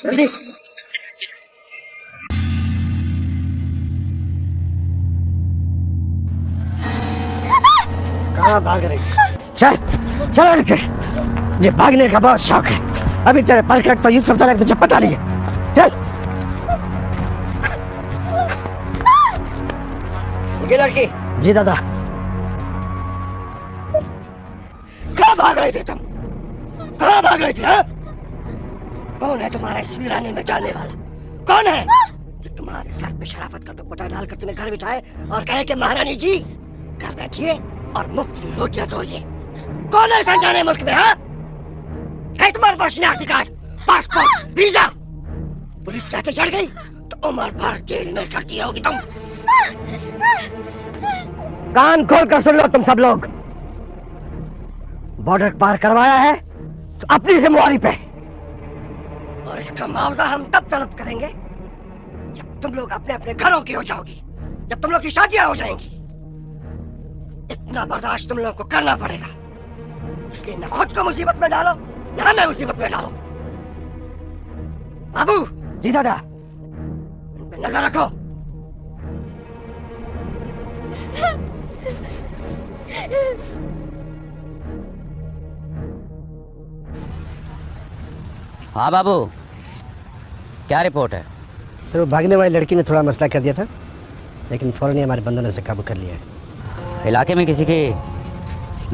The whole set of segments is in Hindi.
जल्दी। कहाँ भाग रही है? चल चल चल, ये भागने का बहुत शौक है। अभी तेरे परखट तो यूसुफ दादा तुझे पता नहीं है। चल। ये लड़की। जी दादा। कहाँ भाग रहे थे तुम? कहाँ भाग रहे थे? हाँ? कौन है तुम्हारा इस वीराने में जाने वाला? कौन है जो तुम्हारे सर पे शराफत का दुपट्टा डालकर तुम्हें घर बिठाए और कहे कि महारानी जी घर बैठिए और मुफ्त की रोटियां तोड़िए? कौन है अनजाने मुल्क में? हाँ, है तुम्हारे पास शनाख्ती कार्ड, पासपोर्ट, वीजा? पुलिस कहते चढ़ गई तो उम्र भर जेल में सड़ती रहोगी तुम। कान खोल कर सुन लो तुम सब लोग। बॉर्डर पार करवाया है तो अपनी जिम्मेवारी पे, और इसका मुआवजा हम तब तलब करेंगे जब तुम लोग अपने अपने घरों की हो जाओगी, जब तुम लोग की शादियां हो जाएंगी। इतना बर्दाश्त तुम लोग को करना पड़ेगा, इसलिए न खुद को मुसीबत में डालो न हमें मुसीबत में डालो। बाबू। जी दादा। इन पे नजर रखो। हाँ बाबू, क्या रिपोर्ट है? सर वो भागने वाली लड़की ने थोड़ा मसला कर दिया था, लेकिन फौरन ही हमारे बंदों ने उसे काबू कर लिया है। इलाके में किसी की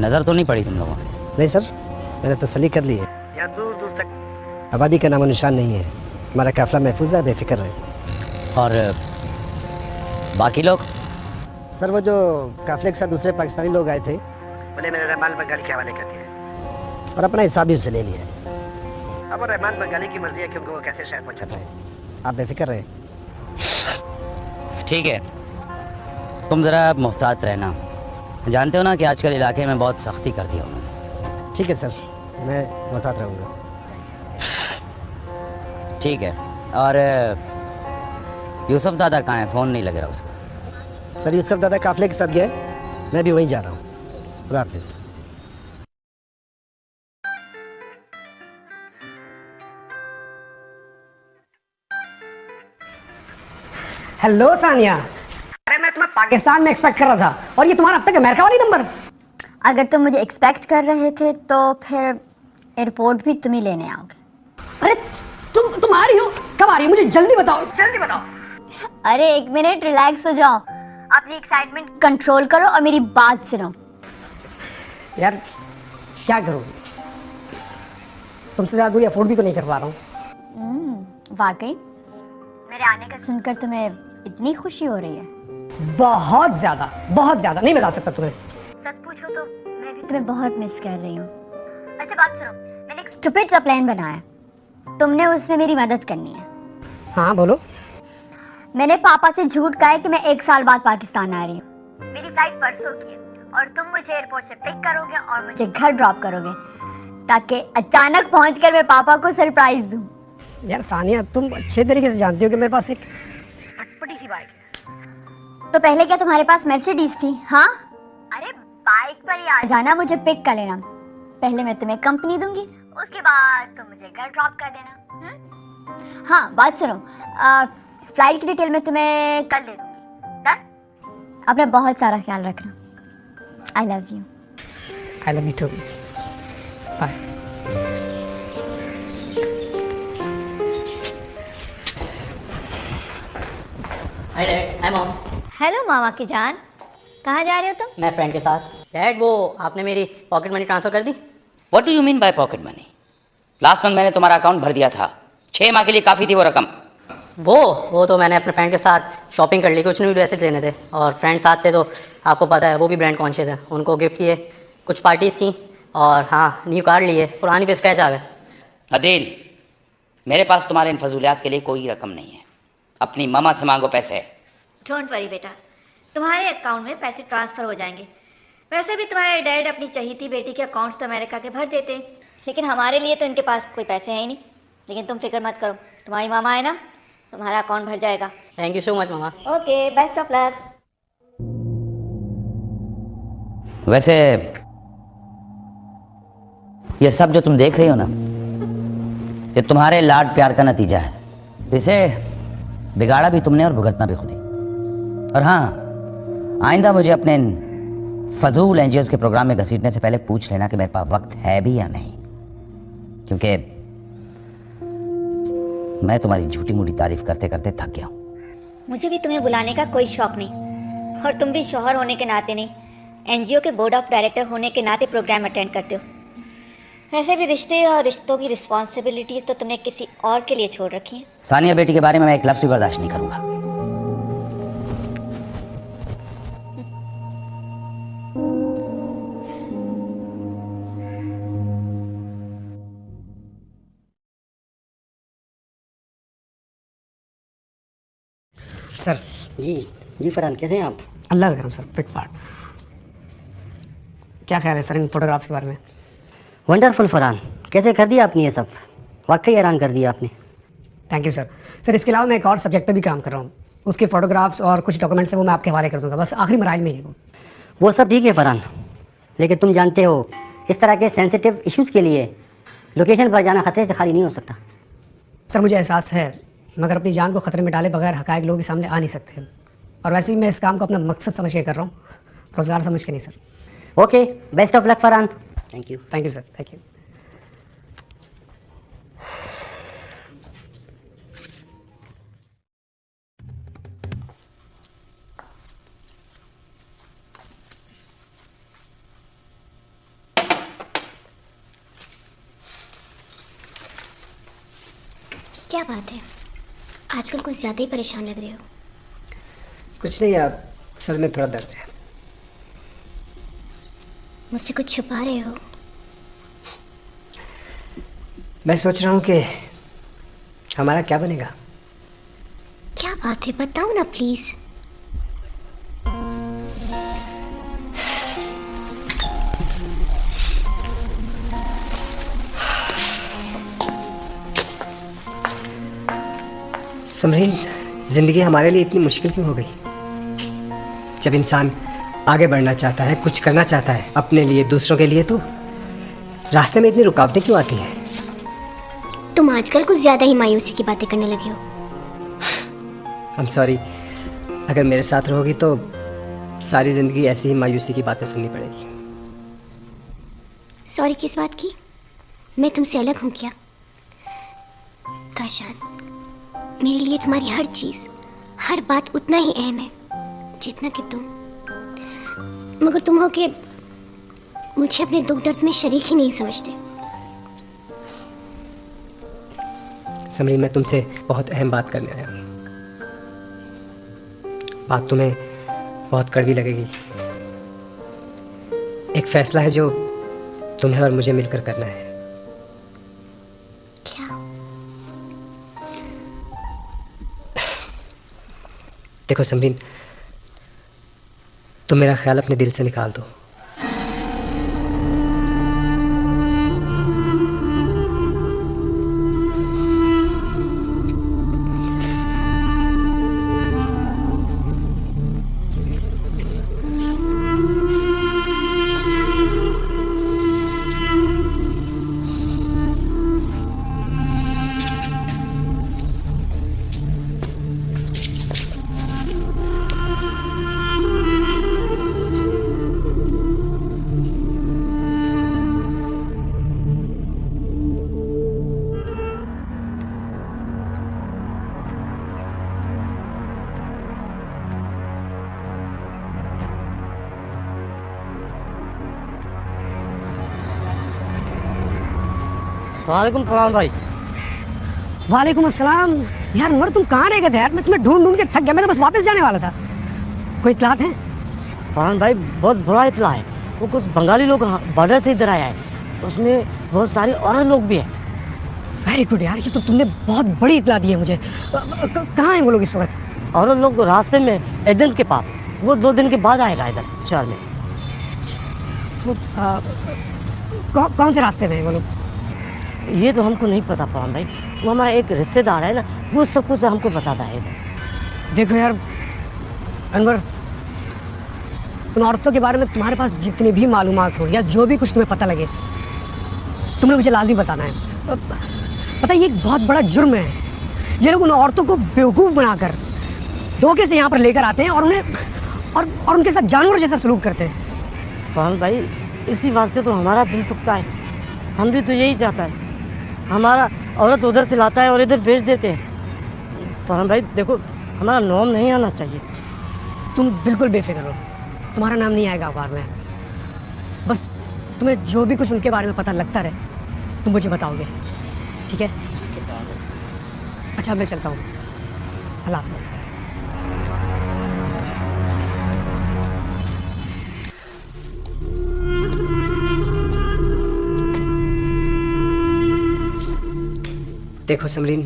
नजर तो नहीं पड़ी तुम लोगों? नहीं सर, मैंने तसल्ली कर ली है। यहाँ दूर दूर तक आबादी का नामो निशान नहीं है। हमारा काफिला महफूज है, बेफिक्र रहे। और बाकी लोग? सर वो जो काफिले के साथ दूसरे पाकिस्तानी लोग आए थे, उन्हें मैंने रहमान बंगाली के हवाले कर दिया और अपना हिसाब भी उससे ले लिया है। अब रहमान बंगाली की मर्जी है कि उनको वो कैसे शहर पहुंचाता है। आप बेफिक्र रहे। ठीक है, तुम जरा मुहतात रहना। जानते हो ना कि आजकल इलाके में बहुत सख्ती कर दी उन्होंने। ठीक है सर, मैं मुहतात रहूंगा। ठीक है। और यूसुफ दादा कहाँ है? फोन नहीं लग रहा उसका। सर यूसुफ दादा काफिले के साथ गए, मैं भी वहीं जा रहा हूँ। खुदा हाफिज। हेलो सानिया। अरे मैं तुम्हें पाकिस्तान में एक्सपेक्ट कर रहा था और ये तुम्हारा अब तक अमेरिका वाली नंबर। अगर तुम मुझे एक्सपेक्ट कर रहे थे तो फिर एयरपोर्ट भी तुम ही लेने आओगे। अरे तुम आ रही हो? कब आ रही हो? मुझे जल्दी बताओ, जल्दी बताओ। अरे एक मिनट, रिलैक्स हो जाओ, अपनी एक्साइटमेंट कंट्रोल करो और मेरी बात सुनो। यार क्या करोगी? तुमसे ज्यादा दूरी अफोर्ड भी तो नहीं कर पा रहा हूँ। वाकई मेरे आने का सुनकर तुम्हें इतनी खुशी हो रही है? बहुत ज्यादा नहीं बता सकता तुम्हें। सच पूछो तो मैं भी तुम्हें बहुत मिस कर रही हूँ। अच्छा बात सुनो, मैंने एक स्टूपिड सा प्लान बनाया, तुमने उसमें मेरी मदद करनी है। हाँ बोलो। मैंने पापा से झूठ कहा है कि मैं 1 साल बाद पाकिस्तान आ रही हूँ। मेरी फ्लाइट परसों की है और तुम मुझे एयरपोर्ट से पिक करोगे और मुझे घर ड्रॉप करोगे, ताकि अचानक पहुंचकर मैं पापा को सरप्राइज दूं। यार सानिया, तुम अच्छे तरीके से जानती हो कि मेरे पास एक अटपटी सी बाइक है। तो पहले क्या तुम्हारे पास मर्सिडीज थी? हाँ, अरे बाइक पर ही आ जाना, मुझे पिक कर लेना। पहले मैं तुम्हें कंपनी दूंगी, उसके बाद तुम मुझे घर ड्रॉप कर देना। हाँ बात सुनो, फ्लाइट की डिटेल मैं तुम्हें कल दे दूंगी। डन? अपना बहुत सारा ख्याल रखना। I love you. I love you too. Bye. Hi dad, hi mom. Hello मामा की जान, कहाँ जा रहे हो तुम? मैं फ्रेंड के साथ। डैड वो आपने मेरी पॉकेट मनी ट्रांसफर कर दी? What do you mean by pocket money? Last month मैंने तुम्हारा अकाउंट भर दिया था, 6 माह के लिए काफी थी वो रकम। वो तो मैंने अपने फ्रेंड के साथ शॉपिंग कर ली, कुछ नहीं ऐसे लेने थे, और फ्रेंड साथ थे तो आपको पता है वो भी ब्रांड कॉन्शियस है, उनको गिफ्ट किए, कुछ पार्टीज की, और हाँ न्यू कार लिए, पुरानी पे स्क्रैच आ गए। अदील, मेरे पास तुम्हारे इन फजूलियात के लिए कोई रकम नहीं है, अपनी मामा से मांगो पैसे। डोंट वरी बेटा, तुम्हारे अकाउंट में पैसे ट्रांसफर हो जाएंगे। वैसे भी तुम्हारे डैड अपनी चहीती बेटी के अकाउंट्स तो अमेरिका के भर देते हैं, लेकिन हमारे लिए तो इनके पास कोई पैसे हैं ही नहीं। लेकिन तुम फिक्र मत करो, तुम्हारी मामा है ना, तुम्हारा अकाउंट भर जाएगा। Thank you so much mama. Okay, best of luck. वैसे ये सब जो तुम देख रही हो ना, ये तुम्हारे लाड प्यार का नतीजा है। इसे बिगाड़ा भी तुमने और भुगतना भी खुद ही। और हाँ, आइंदा मुझे अपने इन फजूल एनजीओ के प्रोग्राम में घसीटने से पहले पूछ लेना कि मेरे पास वक्त है भी या नहीं, क्योंकि मैं तुम्हारी झूठी मूठी तारीफ करते करते थक गया हूं। मुझे भी तुम्हें बुलाने का कोई शौक नहीं, और तुम भी शौहर होने के नाते नहीं, एनजीओ के बोर्ड ऑफ डायरेक्टर होने के नाते प्रोग्राम अटेंड करते हो। वैसे भी रिश्ते और रिश्तों की रिस्पॉन्सिबिलिटीज तो तुमने किसी और के लिए छोड़ रखी हैं। सानिया बेटी के बारे में मैं एक लफ्ज़ भी बर्दाश्त नहीं करूंगा। सर। जी फरहान, कैसे हैं आप? अल्लाह का करम सर, फिटफाट। क्या ख्याल है सर इन फोटोग्राफ्स के बारे में? वंडरफुल फरहान, कैसे कर दिया आपने ये सब? वाकई हैरान कर दिया आपने। Thank you sir. सर इसके अलावा मैं एक और सब्जेक्ट पे भी काम कर रहा हूँ, उसके फोटोग्राफ्स और कुछ डॉक्यूमेंट्स हैं, वो मैं आपके हवाले कर दूंगा। बस आखिरी मराइल में ही है वो सब ठीक है फरहान, लेकिन तुम जानते हो इस तरह के सेंसिटिव इश्यूज़ के लिए लोकेशन पर जाना खतरे से खाली नहीं हो सकता। सर मुझे एहसास है, मगर अपनी जान को खतरे में डाले बगैर हकायक लोगों के सामने आ नहीं सकते। और वैसे भी मैं इस काम को अपना मकसद समझ के कर रहा हूँ, रोजगार समझ के नहीं sir. Okay, best of luck Farhan. Thank you. Thank you sir, thank you. क्या बात है, आजकल कुछ ज्यादा ही परेशान लग रहे हो। कुछ नहीं यार, सर में थोड़ा दर्द है। मुझसे कुछ छुपा रहे हो? मैं सोच रहा हूँ कि हमारा क्या बनेगा। क्या बात है, बताओ ना प्लीज। समरीन, जिंदगी हमारे लिए इतनी मुश्किल क्यों हो गई? जब इंसान आगे बढ़ना चाहता है, कुछ करना चाहता है अपने लिए, दूसरों के लिए, तो रास्ते में इतनी रुकावटें क्यों आती हैं? तुम आजकल कुछ ज्यादा ही मायूसी की बातें करने लगे हो। I'm sorry, अगर मेरे साथ रहोगी तो सारी जिंदगी ऐसी ही मायूसी की बातें सुननी पड़ेगी। सॉरी किस बात की? मैं तुमसे अलग हूं क्या? काशान, मेरे लिए तुम्हारी हर चीज, हर बात उतना ही अहम है जितना कि तुम। मगर तुम हो के मुझे अपने दुख दर्द में शरीक ही नहीं समझते। समरीन, मैं तुमसे बहुत अहम बात करने आया हूँ। बात तुम्हें बहुत कड़वी लगेगी। एक फैसला है जो तुम्हें और मुझे मिलकर करना है। क्या? देखो समरीन, तुम मेरा ख्याल अपने दिल से निकाल दो। वालेकुम फरहान भाई। वालेकुम अस्सलाम। यार मर, तुम कहाँ रह गए थे यार? मैं तुम्हें ढूंढ ढूंढ के थक गया। मैं तो बस वापस जाने वाला था। कोई इत्तलात है? फरहान भाई, बहुत बुरा इतला है। वो कुछ बंगाली लोग बॉर्डर से इधर आया है, उसमें बहुत सारी औरत लोग भी हैं। वेरी गुड यार, ये तो तुमने बहुत बड़ी इत्तला दी है मुझे। कहाँ हैं वो लोग इस वक्त? औरत लोग रास्ते में एजेंट के पास, वो 2 दिन के बाद आएगा इधर शहर में। कौन से रास्ते में हैं वो लोग? ये तो हमको नहीं पता फरहान भाई, वो हमारा एक रिश्तेदार है ना, वो सब कुछ हमको बताता है। देखो यार अनवर, उन औरतों के बारे में तुम्हारे पास जितनी भी मालूमात हो या जो भी कुछ तुम्हें पता लगे, तुमने मुझे लाजमी बताना है। पता है ये एक बहुत बड़ा जुर्म है। ये लोग उन औरतों को बेवकूफ बनाकर धोखे से यहाँ पर लेकर आते हैं और उन्हें और उनके साथ जानवर जैसा सलूक करते हैं। पवन भाई, इसी बात से तो हमारा दिल दुखता है। हम भी तो यही चाहता है। हमारा औरत उधर से लाता है और इधर भेज देते हैं। पवन भाई देखो, हमारा नाम नहीं आना चाहिए। तुम बिल्कुल बेफिक्र हो, तुम्हारा नाम नहीं आएगा अखबार में। बस तुम्हें जो भी कुछ उनके बारे में पता लगता रहे तुम मुझे बताओगे, ठीक है? अच्छा मैं चलता हूँ, अल्लाह हाफिज़। देखो समरीन,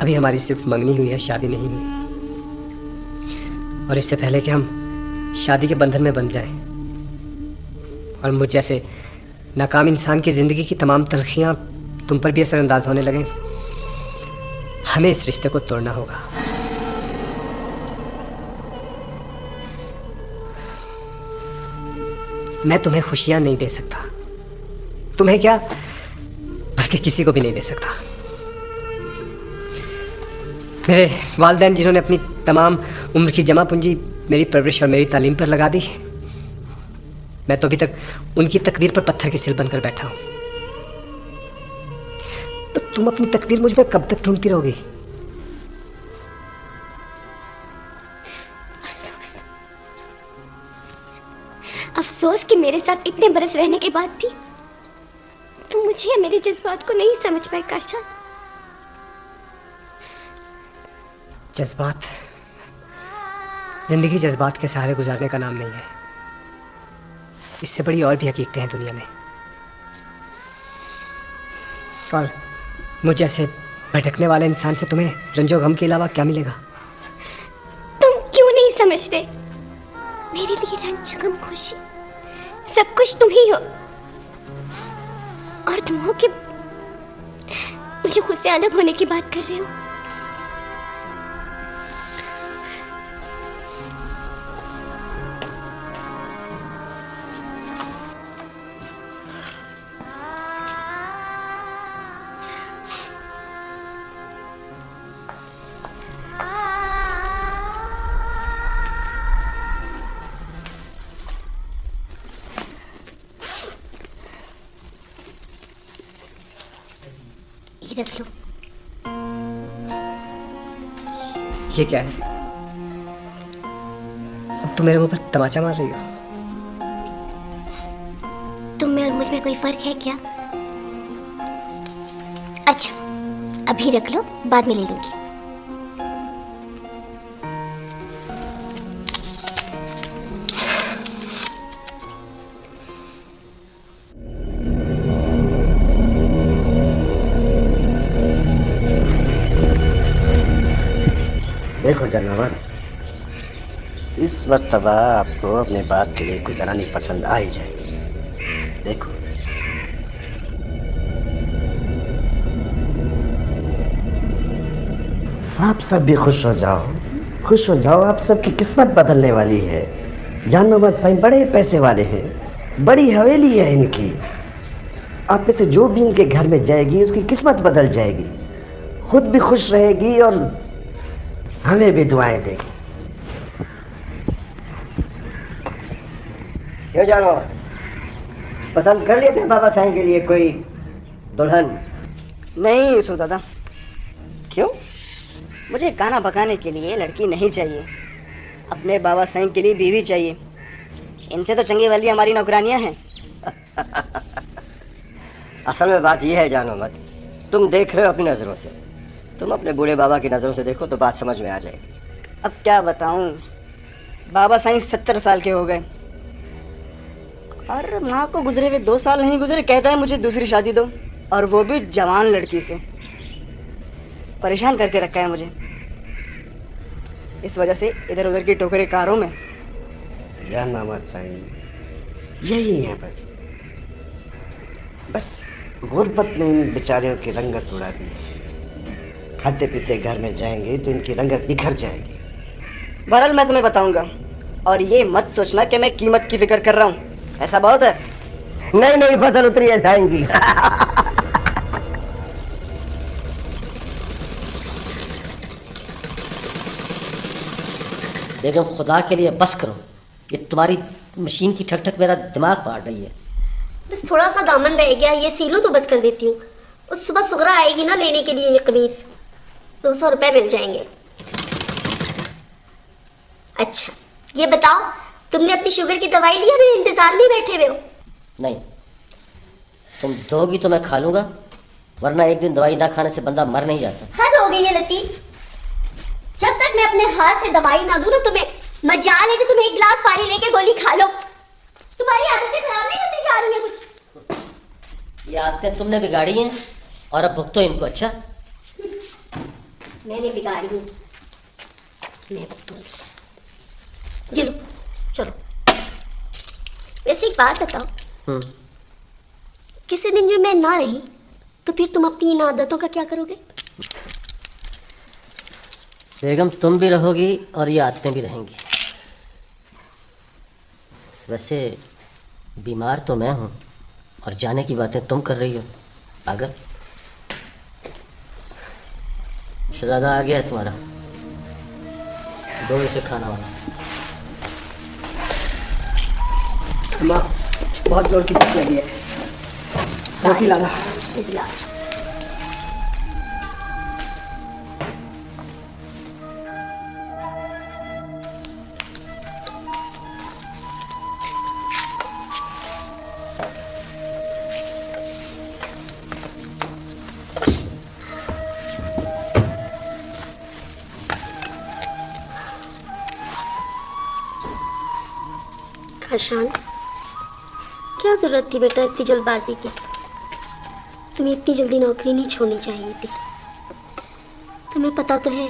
अभी हमारी सिर्फ मंगनी हुई है, शादी नहीं हुई। और इससे पहले कि हम शादी के बंधन में बंध जाएं और मुझ जैसे नाकाम इंसान की जिंदगी की तमाम तलखियां तुम पर भी असरअंदाज होने लगे, हमें इस रिश्ते को तोड़ना होगा। मैं तुम्हें खुशियां नहीं दे सकता, तुम्हें क्या बल्कि किसी को भी नहीं दे सकता। मेरे वालिदैन जिन्होंने अपनी तमाम उम्र की जमा पूंजी मेरी परवरिश और मेरी तालीम पर लगा दी, मैं तो अभी तक उनकी तकदीर पर पत्थर की सिल बनकर बैठा हूं। तो तुम अपनी तकदीर मुझ में कब तक ढूंढती रहोगी? अफसोस कि मेरे साथ इतने बरस रहने के बाद भी तुम मुझे या मेरे जज्बात को नहीं समझ पाए काशा। जज्बात, जिंदगी जज्बात के सहारे गुजारने का नाम नहीं है। इससे बड़ी और भी हकीकतें हैं दुनिया में। और मुझ जैसे भटकने वाले इंसान से तुम्हें रंजो गम के अलावा क्या मिलेगा? तुम क्यों नहीं समझते? मेरे लिए रंज गम खुशी सब कुछ तुम ही हो। और तुम हो कि मुझे खुद से अलग होने की बात कर रहे हो। ये रख लो। ये क्या है? अब तुम मेरे मुंह पर तमाचा मार रही हो। तुम में और मुझ में कोई फर्क है क्या? अच्छा अभी रख लो, बाद में ले लूंगी। देखो जनावर, इस मर्तबा आपको अपने बाप के लिए गुजरानी पसंद आ ही जाएगी। देखो आप सब भी खुश हो जाओ, खुश हो जाओ। आप सबकी किस्मत बदलने वाली है। जानो मत साईं बड़े पैसे वाले हैं, बड़ी हवेली है इनकी। आप में से जो भी इनके घर में जाएगी उसकी किस्मत बदल जाएगी, खुद भी खुश रहेगी और हमें भी दुआएं देगी। क्यों जानो, पसंद कर लेते हैं बाबा साईं के लिए कोई दुल्हन? नहीं यूसुफ दादा, क्यों? मुझे गाना बगाने के लिए लड़की नहीं चाहिए, अपने बाबा साईं के लिए बीवी चाहिए। इनसे तो चंगी वाली हमारी नौकरानियां हैं। असल में बात यह है जानो मत, तुम देख रहे हो अपनी नजरों से, तुम अपने बूढ़े बाबा की नजरों से देखो तो बात समझ में आ जाएगी। अब क्या बताऊं, बाबा साईं 70 साल के हो गए और माँ को गुजरे हुए 2 साल नहीं गुजरे, कहता है मुझे दूसरी शादी दो, और वो भी जवान लड़की से। परेशान करके रखा है मुझे। इस वजह से इधर उधर की टोकरे कारों में। जान मोहम्मद साईं यही है, बस गुर्बत ने इन बेचारियों की रंगत उड़ा दी है। खाते पीते घर में जाएंगे तो इनकी रंगत बिखर जाएगी। बहरहाल मैं तुम्हें बताऊंगा, और ये मत सोचना कि मैं कीमत की फिक्र कर रहा हूँ, ऐसा बहुत है। नहीं नहीं, फसल उतरी है जाएंगी। बेगम खुदा के लिए बस करो, ये तुम्हारी मशीन की ठक ठक मेरा दिमाग फाड़ रही है। बस थोड़ा सा दामन रह गया, ये सीलूं तो बस कर देती हूँ। उस सुबह सुगरा आएगी ना लेने के लिए ये कमीज, 200 रुपए मिल जाएंगे। अच्छा ये बताओ, तुमने अपनी शुगर की दवाई लिया? मेरे इंतजार में बैठे हुए हो। नहीं, तुम दोगी तो मैं खा लूंगा, वरना एक दिन दवाई ना खाने से बंदा मर नहीं जाता। हद हो गई है लतीफ, जब तक मैं अपने हाथ से दवाई ना दूं ना तुम्हें, मजाल है कि तुम एक गिलास पानी लेके गोली खा लो। तुम्हारी आदतें खराब नहीं होती जा रही है कुछ? ये आदतें तुमने बिगाड़ी हैं और अब भुगतो इनको। अच्छा मैंने बिगाड़ी हूँ, मैं भुगतूंगी। चलो चलो, वैसे एक बात बताओ, किसी दिन जो मैं ना रही तो फिर तुम अपनी इन आदतों का क्या करोगे? बेगम तुम भी रहोगी और ये आदतें भी रहेंगी। वैसे बीमार तो मैं हूं और जाने की बातें तुम कर रही हो, पागल। शहजादा आ गया है तुम्हारा, दो इसे खाना वाला। अम्मा बहुत जोर की भूख लगी है, रोटी ला ला। खाशान, क्या जरूरत थी बेटा इतनी जल्दबाजी की? तुम्हें इतनी जल्दी नौकरी नहीं छोड़नी चाहिए थी। तुम्हें पता तो है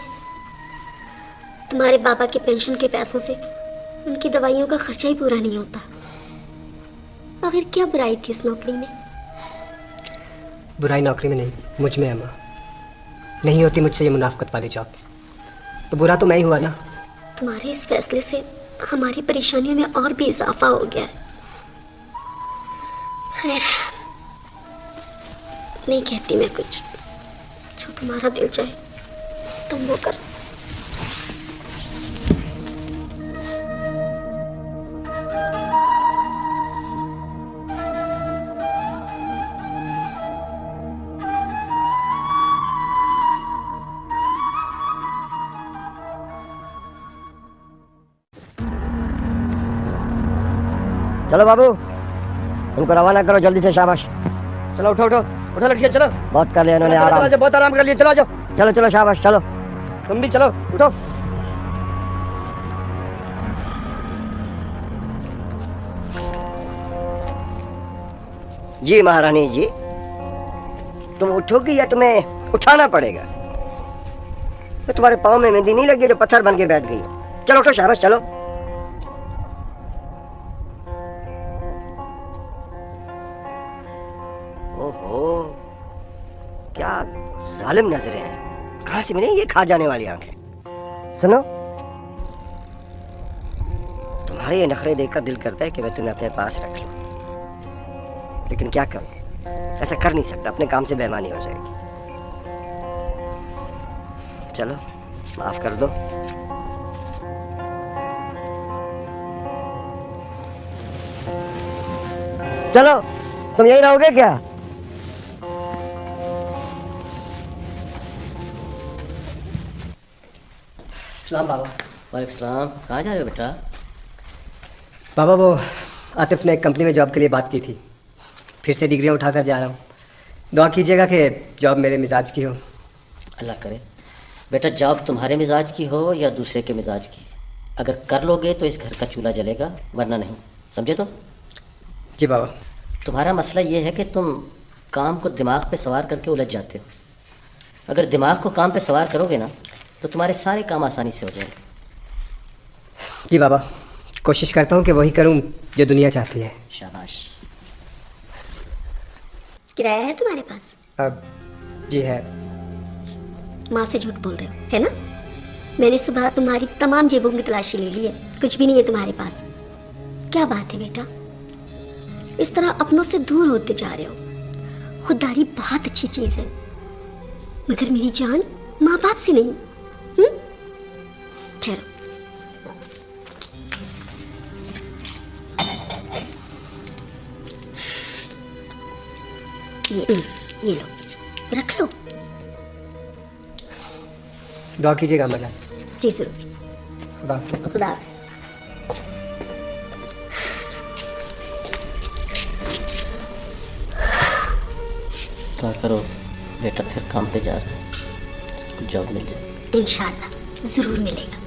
तुम्हारे बाबा के पेंशन के पैसों से उनकी दवाइयों का खर्चा ही पूरा नहीं होता। आखिर क्या बुराई थी इस नौकरी में? बुराई नौकरी में नहीं, मुझ में है अम्मा। नहीं होती मुझसे ये मुनाफकत वाली जॉब तो बुरा तो मैं ही हुआ ना। तुम्हारे इस फैसले से हमारी परेशानियों में और भी इजाफा हो गया है। खैर, नहीं कहती मैं कुछ, जो तुम्हारा दिल चाहे तुम वो करो। चलो बाबू, उनको रवाना करो जल्दी से। शाबाश, चलो उठो उठो उठो लड़कियां, चलो। बहुत कर लिया इन्होंने आराम, बहुत आराम कर लिया। चलो जाओ, चलो चलो शाबाश, चलो तुम भी चलो, उठो। जी महारानी जी, तुम उठोगी या तुम्हें उठाना पड़ेगा? तो तुम्हारे पाँव में मेहंदी नहीं लगी जो पत्थर बन के बैठ गई? चलो उठो शाबाश, चलो। ओहो, क्या जालिम नजरें हैं, कहां से मिले ये खा जाने वाली आंखें। सुनो, तुम्हारे ये नखरे देखकर दिल करता है कि मैं तुम्हें अपने पास रख लूं, लेकिन क्या करूं, ऐसा कर नहीं सकता, अपने काम से बेईमानी हो जाएगी। चलो माफ कर दो। चलो, तुम यही रहोगे क्या? सलाम बाबा। वालेकुम सलाम। कहाँ जा रहे हो बेटा? बाबा वो आतिफ ने एक कंपनी में जॉब के लिए बात की थी, फिर से डिग्रियां उठाकर जा रहा हूँ। दुआ कीजिएगा कि जॉब मेरे मिजाज की हो। अल्लाह करे बेटा, जॉब तुम्हारे मिजाज की हो या दूसरे के मिजाज की, अगर कर लोगे तो इस घर का चूल्हा जलेगा, वरना नहीं। समझे? तो जी बाबा। तुम्हारा मसला ये है कि तुम काम को दिमाग पे सवार करके उलझ जाते हो। अगर दिमाग को काम पे सवार करोगे ना तो तुम्हारे सारे काम आसानी से हो जाएंगे। जी बाबा, कोशिश करता हूँ कि वही करूँ जो दुनिया चाहती है। शाबाश। किराया है तुम्हारे पास? अब जी है। माँ से झूठ बोल रहे हो, है ना? मैंने सुबह तुम्हारी तमाम जेबों की तलाशी ले ली है, कुछ भी नहीं है तुम्हारे पास। क्या बात है बेटा, इस तरह अपनों से दूर होते जा रहे हो। खुददारी बहुत अच्छी चीज है, मगर मेरी जान माँ बाप से नहीं। ठहरो, ये लो, रख लो। दुआ कीजिएगा अम्मा जान। जी जरूर। खुदा हाफिज़। खुदा हाफिज़। तो करो बेटा फिर काम पे जा रहा है, कुछ जॉब मिल जाए। इंशाल्लाह जरूर मिलेगा।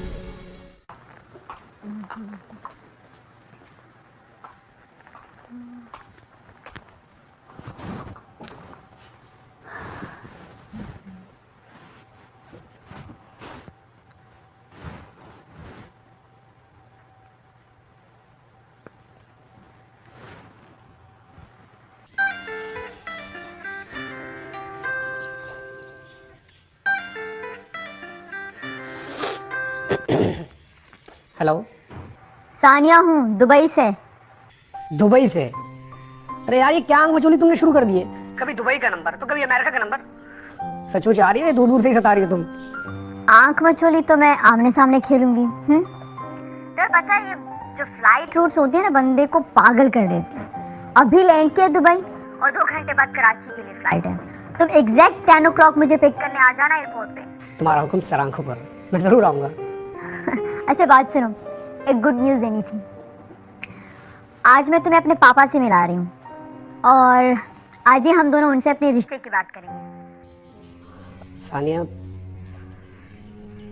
हेलो। सानिया हूँ, दुबई से। दुबई से? अरे यार ये क्या आंख मचोली तुमने शुरू कर दी है, कभी दुबई का नंबर तो कभी अमेरिका का नंबर। सचमुच आ रही है, दूर दूर से ही सता रही हो तुम। आंख मचोली तो मैं आमने सामने खेलूंगी। तो पता है ये जो फ्लाइट रूट्स होती है ना, बंदे को पागल कर देती है। अभी लैंड किया दुबई और 2 घंटे बाद कराची के लिए फ्लाइट है। तुम एग्जैक्ट 10 o'clock मुझे पिक करने आ जाना एयरपोर्ट पे। तुम्हारा हुक्म सर आंखों पर, मैं जरूर आऊंगा। अच्छा बात सुनो, एक गुड न्यूज़ देनी थी। आज मैं तुम्हें अपने पापा से मिला रही हूँ और आज ही हम दोनों उनसे अपने रिश्ते की बात करेंगे। सानिया,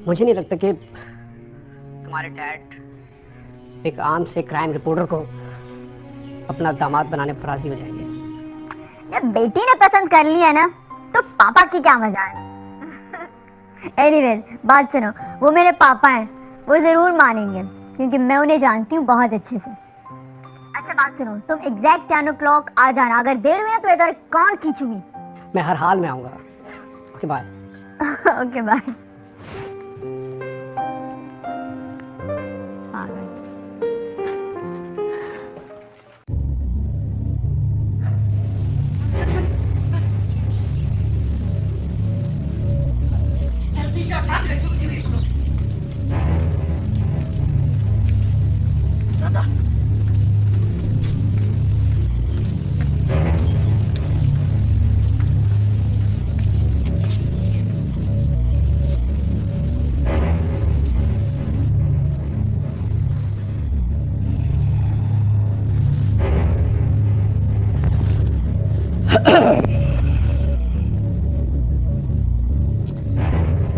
मुझे नहीं लगता कि तुम्हारे डैड एक आम से क्राइम रिपोर्टर को अपना दामाद बनाने पर राजी हो जाएंगे। जब बेटी ने पसंद कर लिया ना तो पापा की क्या मजा है। एनीवेज बात सुनो, वो मेरे पापा हैं, वो जरूर मानेंगे क्योंकि मैं उन्हें जानती हूँ बहुत अच्छे से। अच्छा बात सुनो, तुम एग्जैक्ट 10 o'clock आ जाना। अगर देर हुई ना तो इधर कौन खींचूंगी। मैं हर हाल में आऊंगा। Okay bye. Okay bye.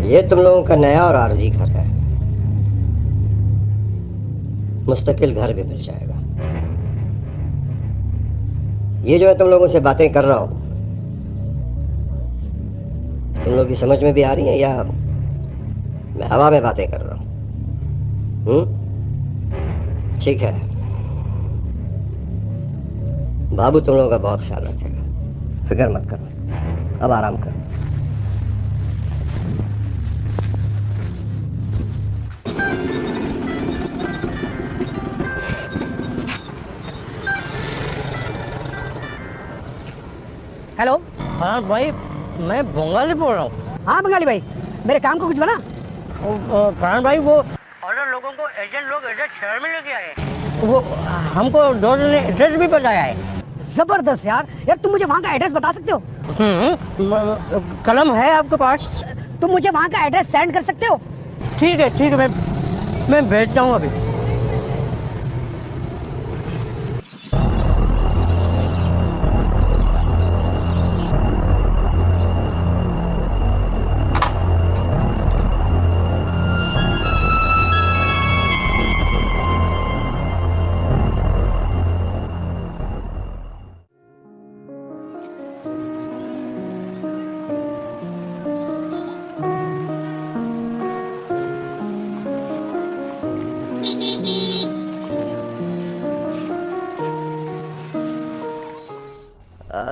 ये तुम लोगों का नया और आरजी घर है, मुस्तकिल घर भी मिल जाएगा। ये जो मैं तुम लोगों से बातें कर रहा हूं, तुम लोगों की समझ में भी आ रही है या मैं हवा में बातें कर रहा हूं? ठीक है, बाबू तुम लोगों का बहुत ख्याल रखेगा, फिक्र मत करो, अब आराम करो। हेलो। हाँ भाई, मैं बंगाली बोल रहा हूँ। हाँ बंगाली भाई, मेरे काम को कुछ बना? फरहान भाई, वो और लोगों को एजेंट लोग एड्रेस शहर में लेके आए, वो हमको 2 दिन ने एड्रेस भी बताया है। जबरदस्त यार। यार तुम मुझे वहाँ का एड्रेस बता सकते हो? कलम है आपके पास? तुम मुझे वहाँ का एड्रेस सेंड कर सकते हो? ठीक है, मैं भेजता हूँ अभी।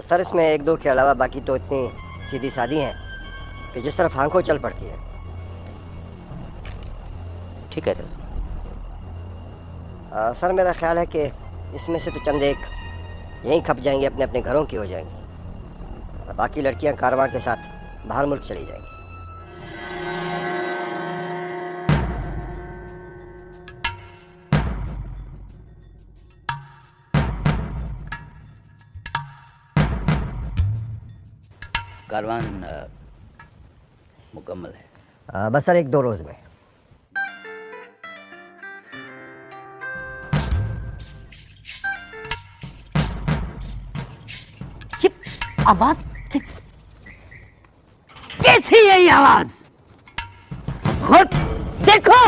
सर इसमें 1-2 के अलावा बाकी तो इतनी सीधी सादी हैं कि जिस तरफ आंखों चल पड़ती है। ठीक है सर। सर मेरा ख्याल है कि इसमें से तो चंद एक यहीं खप जाएंगे, अपने अपने घरों की हो जाएंगी, बाकी लड़कियां कारवां के साथ बाहर मुल्क चली जाएंगी। कारवान मुकम्मल है? बस सर 1-2 रोज में। आवाज कैसी है ये आवाज? खुद देखो।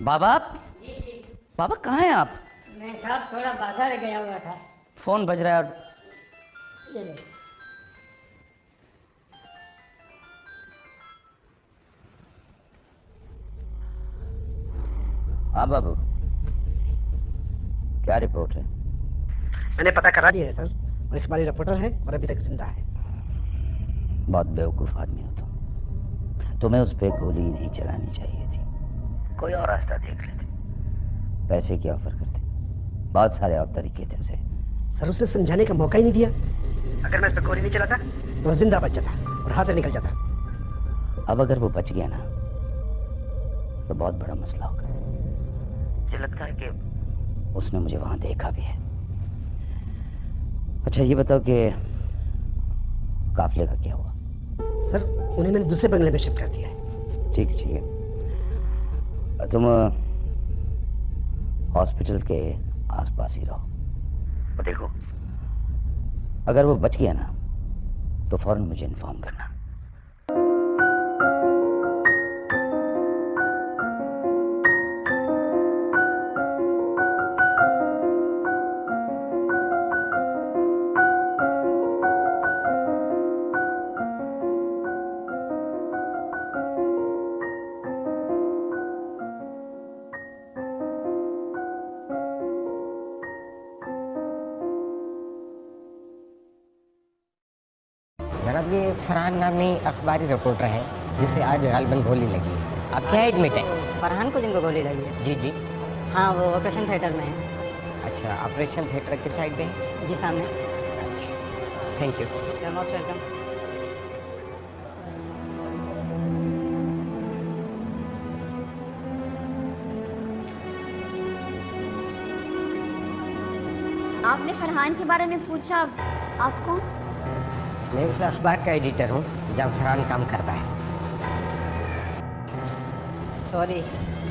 बाबा, बाबा कहाँ हैं आप? मैं साहब थोड़ा बाजार गया हुआ था। फोन बज रहा है और ये ले। हाँ बाबू, क्या रिपोर्ट है? मैंने पता करा दिया है सर, वो इकबाली रिपोर्टर है और अभी तक जिंदा है। बहुत बेवकूफ आदमी हो तुम। तुम्हें उस पे गोली नहीं चलानी चाहिए थी, कोई और रास्ता देख लेते। पैसे की ऑफर करते, बहुत सारे और तरीके थे उसे। सर उसे समझाने का मौका ही नहीं दिया। अगर मैं इस पे गोली नहीं चलाता तो वो जिंदा बच जाता और हाथ से निकल जाता। अब अगर वो बच गया ना तो बहुत बड़ा मसला होगा। मुझे लगता है कि उसने मुझे वहां देखा भी है। अच्छा ये बताओ कि काफिले का क्या हुआ? सर उन्हें मैंने दूसरे बंगले में शिफ्ट कर दिया है। ठीक ठीक है, तुम हॉस्पिटल के आसपास ही रहो और देखो अगर वो बच गया ना तो फौरन मुझे इन्फॉर्म करना। जनाब ये फरहान नामी अखबारी रिपोर्टर है जिसे आज गालबन गोली लगी है। आप क्या एडमिट है? फरहान को जिनको गोली लगी है? जी जी। हाँ, वो ऑपरेशन थिएटर में है। अच्छा, ऑपरेशन थिएटर के साइड पे है? जी सामने। अच्छा, thank you. You most welcome. आपने फरहान के बारे में पूछा, आप कौन? मैं उस अखबार का एडिटर हूँ जहाँ फरहान काम करता है। सॉरी,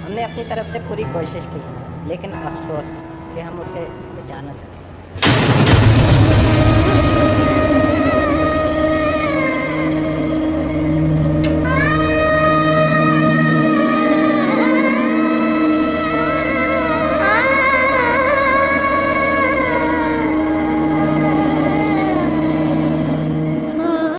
हमने अपनी तरफ से पूरी कोशिश की लेकिन अफसोस कि हम उसे बचा न सके।